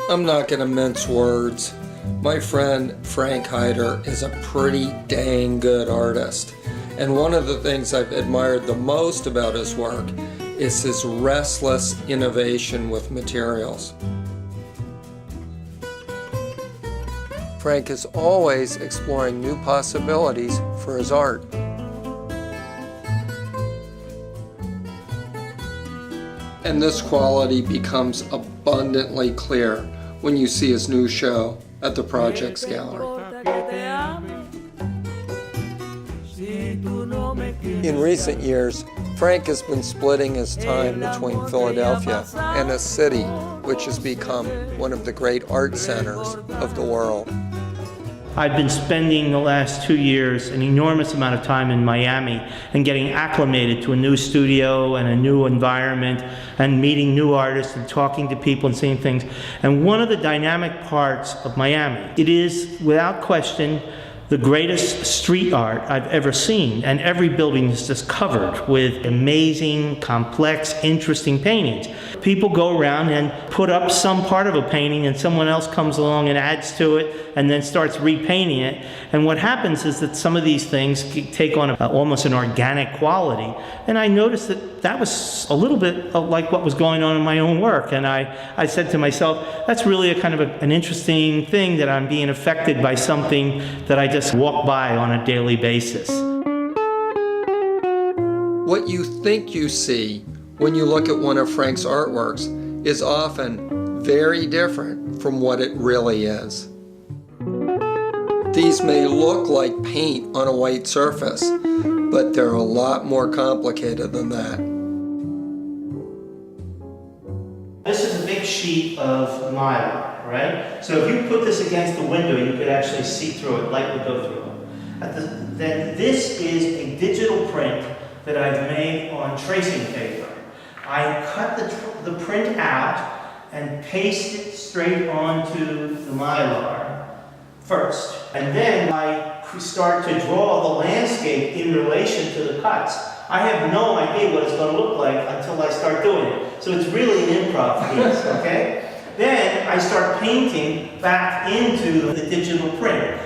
I'm not going to mince words. My friend Frank Hyder is a pretty dang good artist. And one of the things I've admired the most about his work is his restless innovation with materials. Frank is always exploring new possibilities for his art. And this quality becomes abundantly clear when you see his new show at the Projects Gallery. In recent years, Frank has been splitting his time between Philadelphia and a city which has become one of the great art centers of the world. I've been spending the last 2 years an enormous amount of time in Miami and getting acclimated to a new studio and a new environment and meeting new artists and talking to people and seeing things. And one of the dynamic parts of Miami, it is without question the greatest street art I've ever seen, and every building is just covered with amazing, complex, interesting paintings. People go around and put up some part of a painting and someone else comes along and adds to it and then starts repainting it. And what happens is that some of these things take on almost an organic quality. And I noticed that that was a little bit like what was going on in my own work. And I said to myself, that's really a kind of an interesting thing, that I'm being affected by something that I just walk by on a daily basis. What you think you see when you look at one of Frank's artworks is often very different from what it really is. These may look like paint on a white surface, but they're a lot more complicated than that. This is a big sheet of mylar, right? So if you put this against the window, you could actually see through it, light would go through it. Then this is a digital print that I've made on tracing paper. I cut the print out and paste it straight onto the mylar first. And then I start to draw the landscape in relation to the cuts. I have no idea what it's going to look like until I start doing it. So it's really an improv piece, okay? Then I start painting back into the digital print.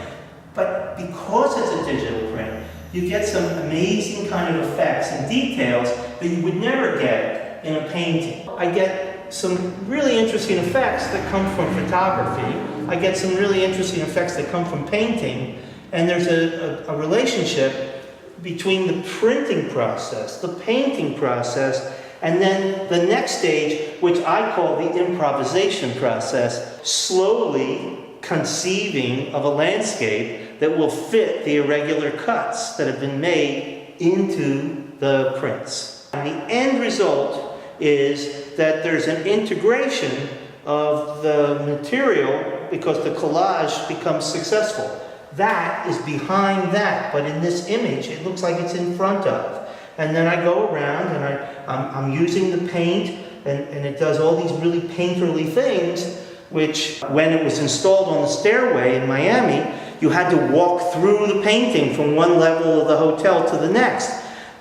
But because it's a digital print, you get some amazing kind of effects and details that you would never get in a painting. I get some really interesting effects that come from photography. I get some really interesting effects that come from painting. And there's a relationship between the printing process, the painting process, and then the next stage, which I call the improvisation process, slowly conceiving of a landscape that will fit the irregular cuts that have been made into the prints. And the end result is that there's an integration of the material because the collage becomes successful. That is behind that, but in this image, it looks like it's in front of. And then I go around and I'm using the paint, and it does all these really painterly things, which when it was installed on the stairway in Miami, you had to walk through the painting from one level of the hotel to the next.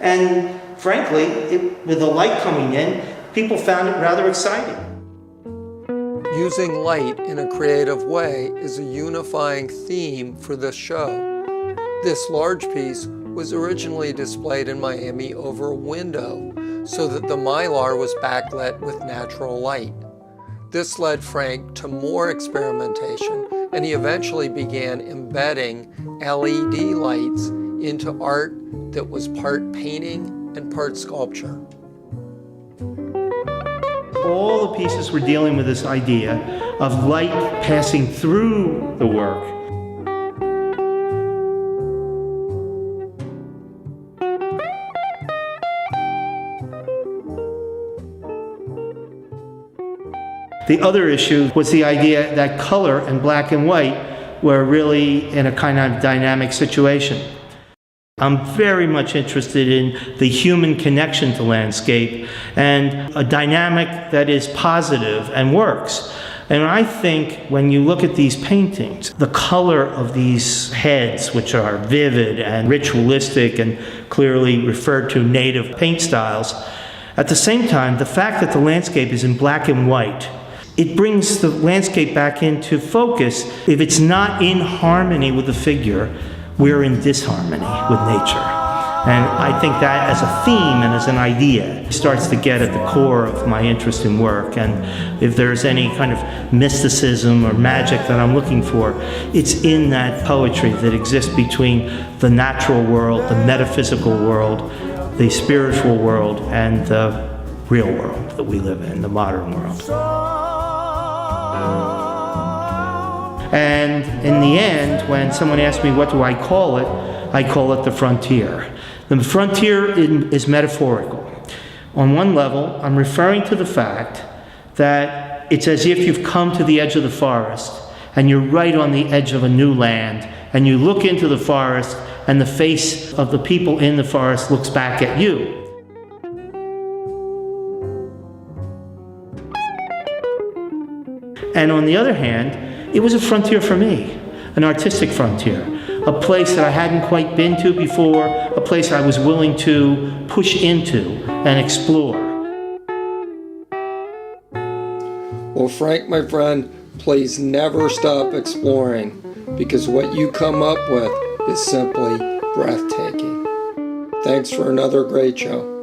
And frankly, with the light coming in, people found it rather exciting. Using light in a creative way is a unifying theme for this show. This large piece was originally displayed in Miami over a window so that the mylar was backlit with natural light. This led Frank to more experimentation, and he eventually began embedding LED lights into art that was part painting and part sculpture. All the pieces were dealing with this idea of light passing through the work. The other issue was the idea that color and black and white were really in a kind of dynamic situation. I'm very much interested in the human connection to landscape and a dynamic that is positive and works. And I think when you look at these paintings, the color of these heads, which are vivid and ritualistic and clearly refer to native paint styles, at the same time, the fact that the landscape is in black and white it brings the landscape back into focus. If it's not in harmony with the figure, we're in disharmony with nature. And I think that as a theme and as an idea starts to get at the core of my interest in work. And if there's any kind of mysticism or magic that I'm looking for, it's in that poetry that exists between the natural world, the metaphysical world, the spiritual world, and the real world that we live in, the modern world. And in the end, when someone asks me what do I call it the frontier. The frontier is metaphorical. On one level, I'm referring to the fact that it's as if you've come to the edge of the forest and you're right on the edge of a new land, and you look into the forest and the face of the people in the forest looks back at you. And on the other hand, it was a frontier for me, an artistic frontier, a place that I hadn't quite been to before, a place I was willing to push into and explore. Well, Frank, my friend, please never stop exploring, because what you come up with is simply breathtaking. Thanks for another great show.